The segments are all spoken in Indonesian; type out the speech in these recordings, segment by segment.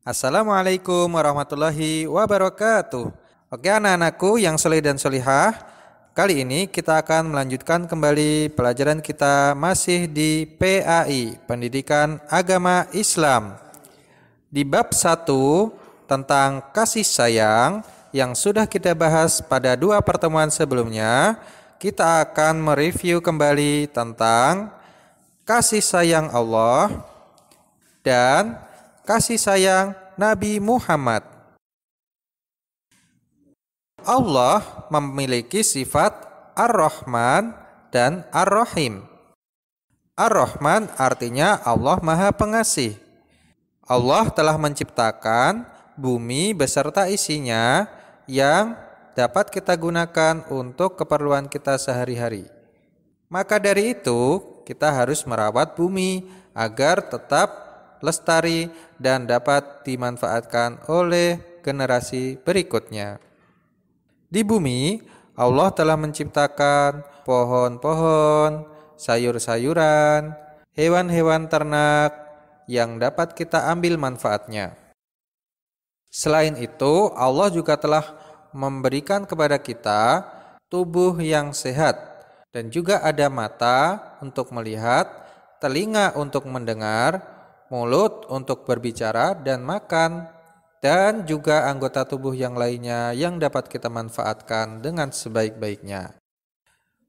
Assalamualaikum warahmatullahi wabarakatuh. Oke anak-anakku yang soleh dan solihah, kali ini kita akan melanjutkan kembali pelajaran kita masih di PAI, Pendidikan Agama Islam. Di bab 1 tentang kasih sayang yang sudah kita bahas pada 2 pertemuan sebelumnya, kita akan mereview kembali tentang kasih sayang Allah dan kasih sayang Nabi Muhammad. Allah memiliki sifat Ar-Rahman dan Ar-Rahim. Ar-Rahman artinya Allah Maha Pengasih. Allah telah menciptakan bumi beserta isinya yang dapat kita gunakan untuk keperluan kita sehari-hari. Maka dari itu, kita harus merawat bumi agar tetap lestari dan dapat dimanfaatkan oleh generasi berikutnya. Di bumi, Allah telah menciptakan pohon-pohon, sayur-sayuran, hewan-hewan ternak yang dapat kita ambil manfaatnya. Selain itu, Allah juga telah memberikan kepada kita tubuh yang sehat dan juga ada mata untuk melihat, telinga untuk mendengar, mulut untuk berbicara dan makan, dan juga anggota tubuh yang lainnya yang dapat kita manfaatkan dengan sebaik-baiknya.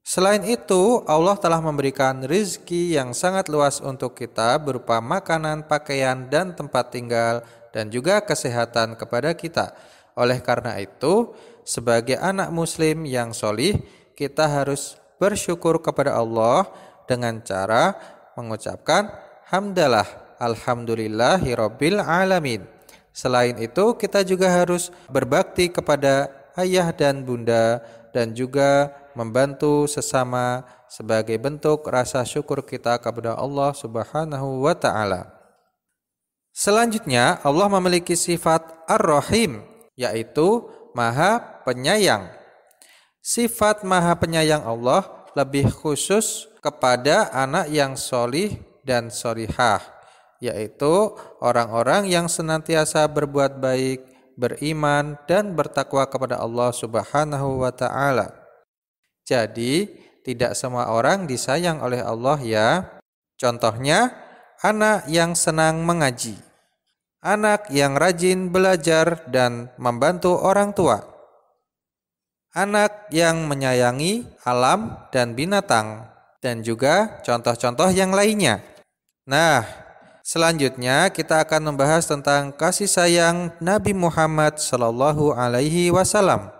Selain itu, Allah telah memberikan rizki yang sangat luas untuk kita berupa makanan, pakaian, dan tempat tinggal, dan juga kesehatan kepada kita. Oleh karena itu, sebagai anak muslim yang solih, kita harus bersyukur kepada Allah dengan cara mengucapkan hamdalah, alhamdulillahirabbil alamin. Selain itu, kita juga harus berbakti kepada ayah dan bunda dan juga membantu sesama sebagai bentuk rasa syukur kita kepada Allah Subhanahu wa taala. Selanjutnya, Allah memiliki sifat Ar-Rahim, yaitu Maha Penyayang. Sifat Maha Penyayang Allah lebih khusus kepada anak yang solih dan solihah, yaitu orang-orang yang senantiasa berbuat baik, beriman, dan bertakwa kepada Allah Subhanahu wa ta'ala. Jadi, tidak semua orang disayang oleh Allah ya. Contohnya, anak yang senang mengaji, anak yang rajin belajar dan membantu orang tua, anak yang menyayangi alam dan binatang, dan juga contoh-contoh yang lainnya. Nah, selanjutnya kita akan membahas tentang kasih sayang Nabi Muhammad Sallallahu Alaihi Wasallam.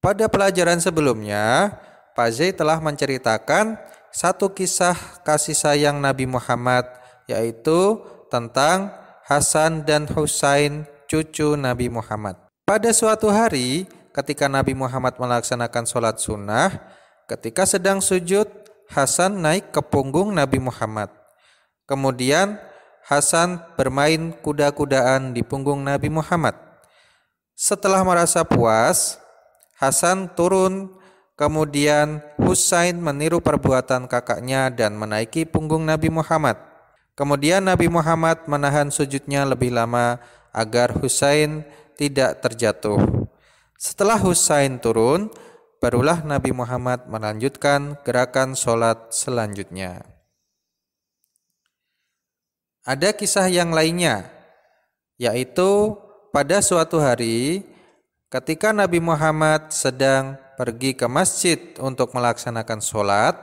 Pada pelajaran sebelumnya, Pak Zai telah menceritakan satu kisah kasih sayang Nabi Muhammad, yaitu tentang Hasan dan Husain, cucu Nabi Muhammad. Pada suatu hari, ketika Nabi Muhammad melaksanakan sholat sunnah, ketika sedang sujud, Hasan naik ke punggung Nabi Muhammad. Kemudian Hasan bermain kuda-kudaan di punggung Nabi Muhammad. Setelah merasa puas, Hasan turun, kemudian Husain meniru perbuatan kakaknya dan menaiki punggung Nabi Muhammad. Kemudian Nabi Muhammad menahan sujudnya lebih lama agar Husain tidak terjatuh. Setelah Husain turun, barulah Nabi Muhammad melanjutkan gerakan sholat selanjutnya. Ada kisah yang lainnya, yaitu pada suatu hari ketika Nabi Muhammad sedang pergi ke masjid untuk melaksanakan sholat,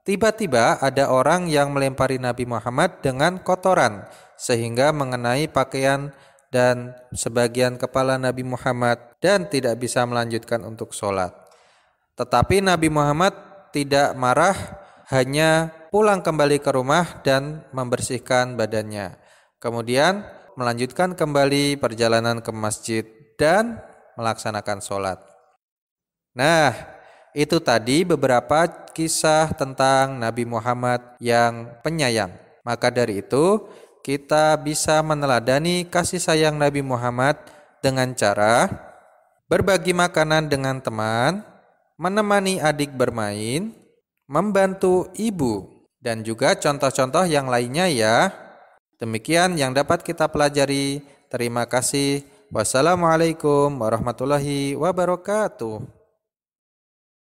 tiba-tiba ada orang yang melempari Nabi Muhammad dengan kotoran sehingga mengenai pakaian dan sebagian kepala Nabi Muhammad dan tidak bisa melanjutkan untuk sholat. Tetapi Nabi Muhammad tidak marah, hanya pulang kembali ke rumah dan membersihkan badannya. Kemudian melanjutkan kembali perjalanan ke masjid dan melaksanakan sholat. Nah, itu tadi beberapa kisah tentang Nabi Muhammad yang penyayang. Maka dari itu, kita bisa meneladani kasih sayang Nabi Muhammad dengan cara berbagi makanan dengan teman, menemani adik bermain, membantu ibu, dan juga contoh-contoh yang lainnya ya. Demikian yang dapat kita pelajari Terima kasih. Wassalamualaikum warahmatullahi wabarakatuh.